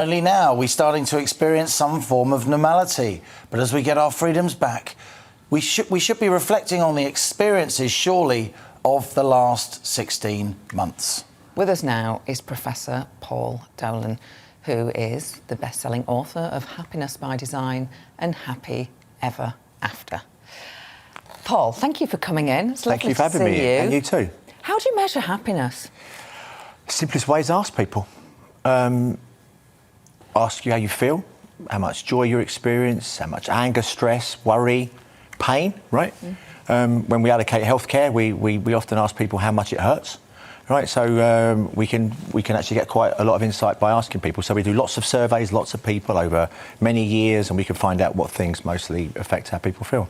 Only now we're starting to experience some form of normality. But as we get our freedoms back, we should be reflecting on the experiences, surely, of the last 16 months. With us now is Professor Paul Dolan, who is the best-selling author of Happiness by Design and Happy Ever After. Paul, thank you for coming in. It's Thank lovely you for having to me. see you. And you too. How do you measure happiness? Simplest way is ask people. Ask you how you feel, how much joy you experience, how much anger, stress, worry, pain, right? When we allocate healthcare, we often ask people how much it hurts, right? So we can actually get quite a lot of insight by asking people. So we do lots of surveys, lots of people over many years, and we can find out what things mostly affect how people feel.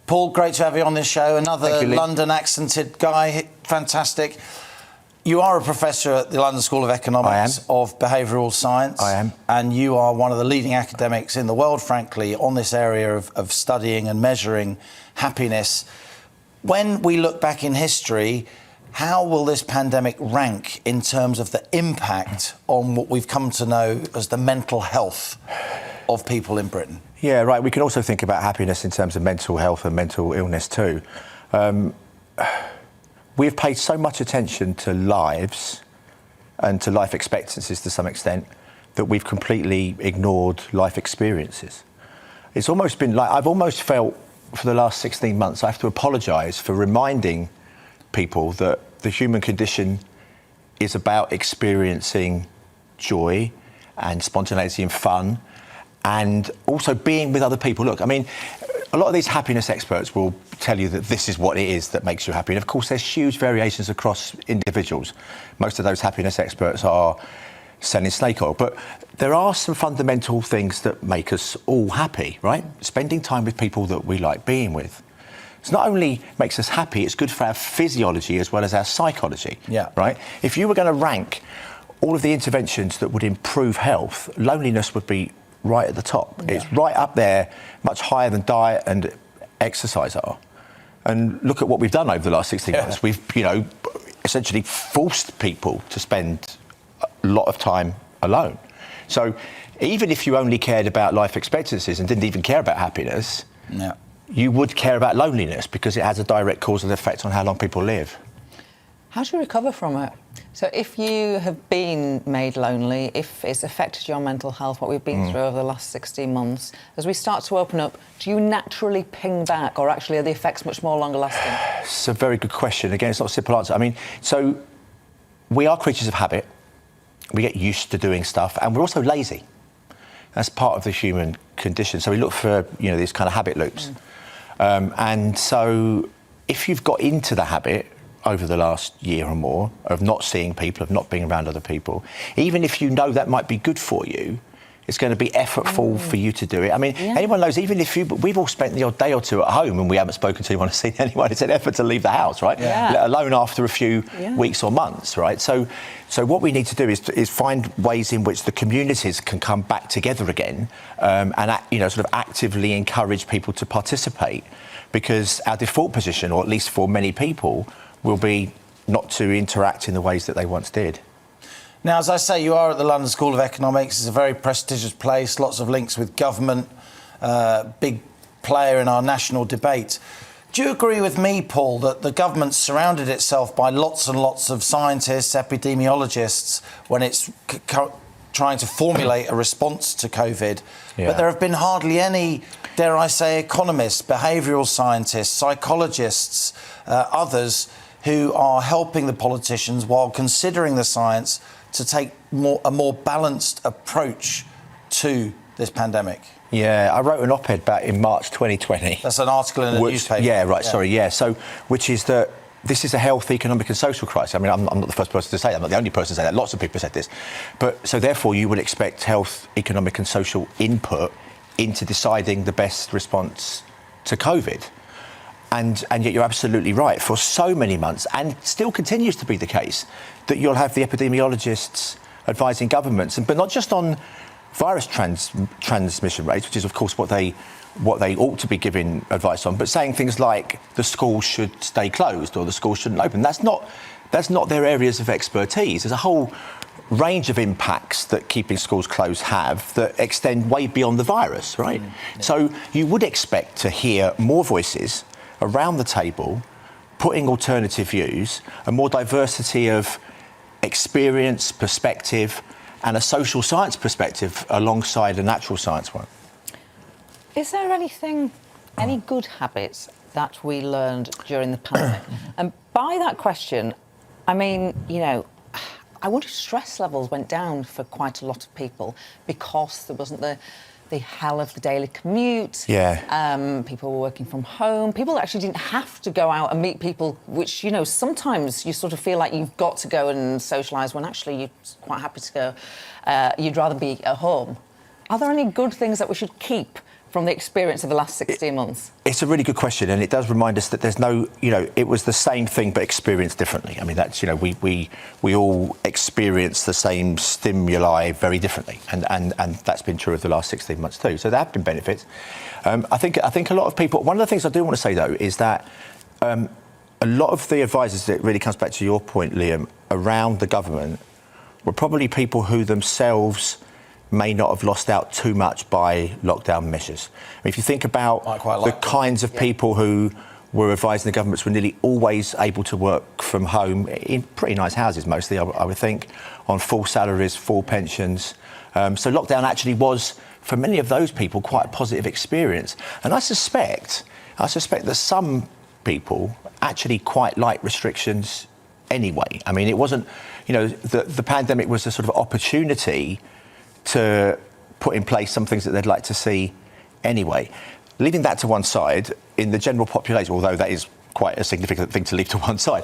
Paul, great to have you on this show. Another you, London accented guy, fantastic. You are a professor at the London School of Economics of Behavioural Science. I am. And you are one of the leading academics in the world, frankly, on this area of studying and measuring happiness. When we look back in history, how will this pandemic rank in terms of the impact on what we've come to know as the mental health of people in Britain? Yeah, right. We can also think about happiness in terms of mental health and mental illness too. We've paid so much attention to lives and to life expectancies to some extent that we've completely ignored life experiences. It's almost been like, I've almost felt for the last 16 months, I have to apologise for reminding people that the human condition is about experiencing joy and spontaneity and fun, and also being with other people. Look, I mean, a lot of these happiness experts will tell you that this is what it is that makes you happy. And of course, there's huge variations across individuals. Most of those happiness experts are selling snake oil. But there are some fundamental things that make us all happy, right? Spending time with people that we like being with. It not only makes us happy, it's good for our physiology as well as our psychology, right? If you were going to rank all of the interventions that would improve health, loneliness would be right at the top. Yeah. It's right up there, much higher than diet and exercise are. And look at what we've done over the last 16 months. We've, essentially forced people to spend a lot of time alone. So even if you only cared about life expectancies and didn't even care about happiness, you would care about loneliness because it has a direct causal effect on how long people live. How do you recover from it? So if you have been made lonely, if it's affected your mental health, what we've been through over the last 16 months, as we start to open up, do you naturally ping back, or actually are the effects much more longer lasting? It's a very good question. Again, it's not a simple answer. I mean, so we are creatures of habit. We get used to doing stuff, and we're also lazy. That's part of the human condition. So we look for, these kind of habit loops. And so if you've got into the habit over the last year or more of not seeing people, of not being around other people, even if you know that might be good for you, it's going to be effortful for you to do it. I mean, anyone knows, even if we've all spent the odd day or two at home and we haven't spoken to anyone or seen anyone, it's an effort to leave the house, right? Let alone after a few weeks or months, right? So what we need to do is find ways in which the communities can come back together again, and sort of actively encourage people to participate, because our default position, or at least for many people, will be not to interact in the ways that they once did. Now, as I say, you are at the London School of Economics. It's a very prestigious place, lots of links with government, big player in our national debate. Do you agree with me, Paul, that the government surrounded itself by lots and lots of scientists, epidemiologists, when it's trying to formulate a response to COVID, but there have been hardly any, dare I say, economists, behavioural scientists, psychologists, others who are helping the politicians while considering the science to take a more balanced approach to this pandemic? Yeah, I wrote an op-ed back in March 2020. That's an article in a newspaper. Yeah, right, sorry, yeah. So, which is that this is a health, economic and social crisis. I mean, I'm not the first person to say that. I'm not the only person to say that. Lots of people said this. But so therefore, you would expect health, economic and social input into deciding the best response to COVID. And yet you're absolutely right. For so many months, and still continues to be the case, that you'll have the epidemiologists advising governments, but not just on virus transmission rates, which is of course what they ought to be giving advice on, but saying things like the schools should stay closed or the schools shouldn't open. That's not that's not their areas of expertise. There's a whole range of impacts that keeping schools closed have that extend way beyond the virus, right? So you would expect to hear more voices around the table putting alternative views, a more diversity of experience, perspective, and a social science perspective alongside a natural science one. Is there any good habits that we learned during the pandemic? And by that question, I mean, you know, I wonder if stress levels went down for quite a lot of people because there wasn't the hell of the daily commute. Yeah. People were working from home. People actually didn't have to go out and meet people, which, you know, sometimes you sort of feel like you've got to go and socialise when actually you're quite happy to go. You'd rather be at home. Are there any good things that we should keep from the experience of the last 16 months? It's a really good question, and it does remind us that there's no, you know, it was the same thing but experienced differently. I mean, that's, you know, we all experience the same stimuli very differently, and that's been true of the last 16 months too. So there have been benefits. I think a lot of people. One of the things I do want to say though is that a lot of the advisors, it really comes back to your point, Liam, around the government were probably people who themselves may not have lost out too much by lockdown measures. I mean, if you think about the kinds of people who were advising the governments were nearly always able to work from home in pretty nice houses mostly, I would think, on full salaries, full pensions. So lockdown actually was, for many of those people, quite a positive experience. And I suspect that some people actually quite like restrictions anyway. I mean, it wasn't, you know, the pandemic was a sort of opportunity to put in place some things that they'd like to see anyway. Leaving that to one side, in the general population, although that is quite a significant thing to leave to one side,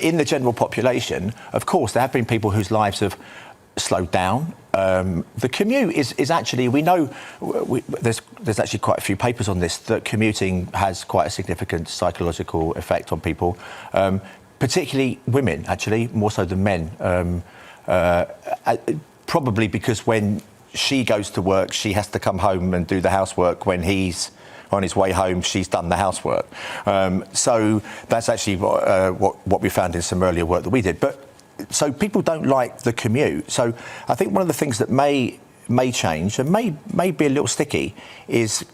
in the general population, of course, there have been people whose lives have slowed down. The commute is actually, we know, there's actually quite a few papers on this, that commuting has quite a significant psychological effect on people, particularly women, actually, more so than men. Probably because when she goes to work, she has to come home and do the housework. When he's on his way home, she's done the housework. So that's actually what we found in some earlier work that we did. But so people don't like the commute. So I think one of the things that may change and may be a little sticky is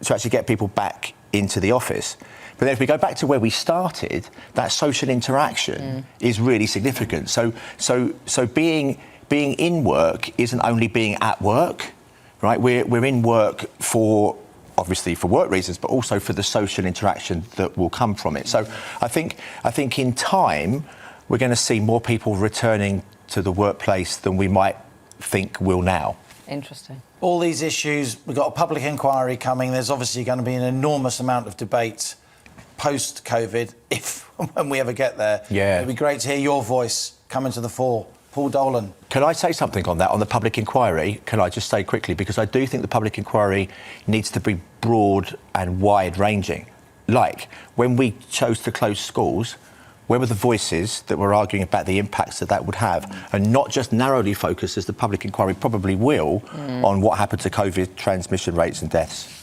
to actually get people back into the office. But then if we go back to where we started, that social interaction is really significant. So being in work isn't only being at work, right? We're in work obviously for work reasons, but also for the social interaction that will come from it. So I think in time we're going to see more people returning to the workplace than we might think will now. Interesting. All these issues, we've got a public inquiry coming. There's obviously going to be an enormous amount of debate post-COVID, when we ever get there. Yeah. It'd be great to hear your voice coming to the fore. Paul Dolan. Can I say something on that, on the public inquiry? Can I just say quickly, because I do think the public inquiry needs to be broad and wide-ranging. Like, when we chose to close schools, where were the voices that were arguing about the impacts that would have, and not just narrowly focused, as the public inquiry probably will, on what happened to COVID transmission rates and deaths?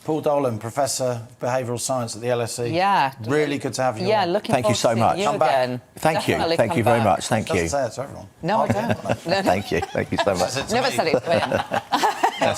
Paul Dolan, Professor of Behavioural Science at the LSE. Yeah. Really good to have you Yeah, on. looking Thank forward you so to seeing much. you Come back. again. Thank you. Definitely Thank come you very back. much. Thank Doesn't you. say it to everyone. No, I don't. No, no. Thank you. Thank you so much. Never said it, but yeah.